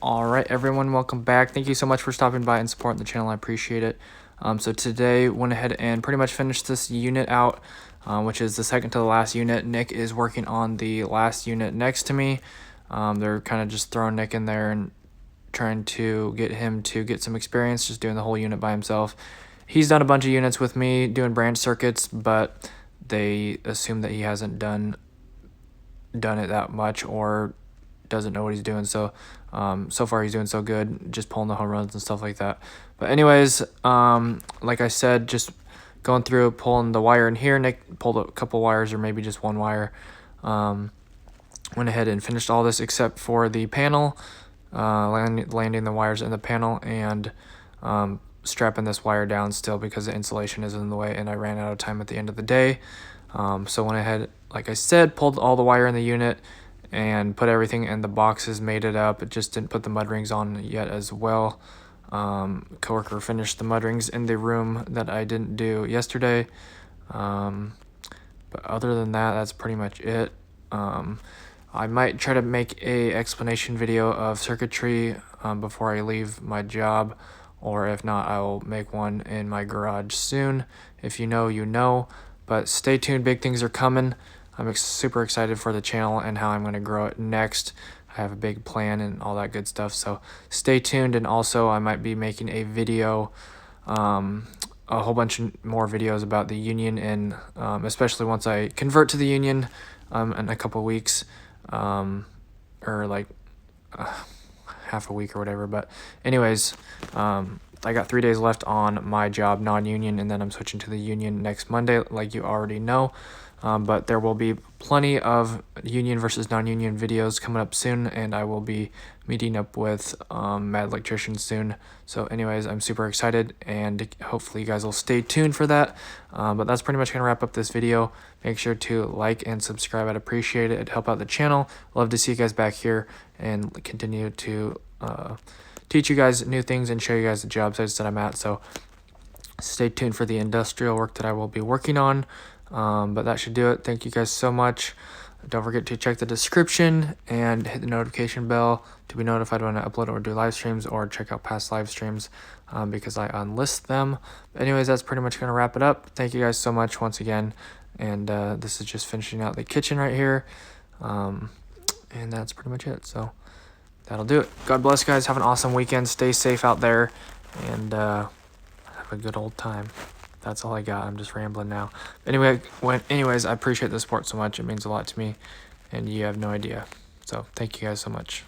All right, everyone, welcome back. Thank you so much for stopping by and supporting the channel. I appreciate it. So today went ahead and pretty much finished this unit out, which is the second to the last unit. Nick is working on the last unit next to me. They're kind of just throwing Nick in there and trying to get him to get some experience just doing the whole unit by himself. He's done a bunch of units with me doing branch circuits, but they assume that he hasn't done it that much or doesn't know what he's doing. So so far he's doing so good, just pulling the home runs and stuff like that. But anyways, like I said, just going through pulling the wire in here. Nick pulled a couple wires, or maybe just one wire. Went ahead and finished all this except for the panel, landing the wires in the panel, and strapping this wire down still because the insulation is in the way, and I ran out of time at the end of the day. So went ahead, like I said, pulled all the wire in the unit and put everything in the boxes, made it up. It just didn't put the mud rings on yet as well. Coworker finished the mud rings in the room that I didn't do yesterday. But other than that, that's pretty much it. I might try to make a explanation video of circuitry before I leave my job, or if not, I will make one in my garage soon. If you know, you know. But stay tuned, big things are coming. I'm super excited for the channel and how I'm going to grow it next. I have a big plan and all that good stuff, so stay tuned. And also I might be making a video, a whole bunch more videos about the union, and especially once I convert to the union in a couple weeks, or like half a week or whatever. But anyways, I got 3 days left on my job, non-union, and then I'm switching to the union next Monday, like you already know. But there will be plenty of union versus non-union videos coming up soon, and I will be meeting up with Mad Electrician soon. So anyways, I'm super excited, and hopefully you guys will stay tuned for that. But that's pretty much going to wrap up this video. Make sure to like and subscribe. I'd appreciate it. It'd help out the channel. Love to see you guys back here and continue to teach you guys new things and show you guys the job sites that I'm at. So stay tuned for the industrial work that I will be working on. But that should do it. Thank you guys so much. Don't forget to check the description and hit the notification bell to be notified when I upload or do live streams, or check out past live streams because I unlist them. But anyways, that's pretty much going to wrap it up. Thank you guys so much once again. And this is just finishing out the kitchen right here. And that's pretty much it. So that'll do it. God bless, guys. Have an awesome weekend. Stay safe out there, and have a good old time. That's all I got. I'm just rambling now. Anyways, I appreciate the support so much. It means a lot to me, and you have no idea. So thank you guys so much.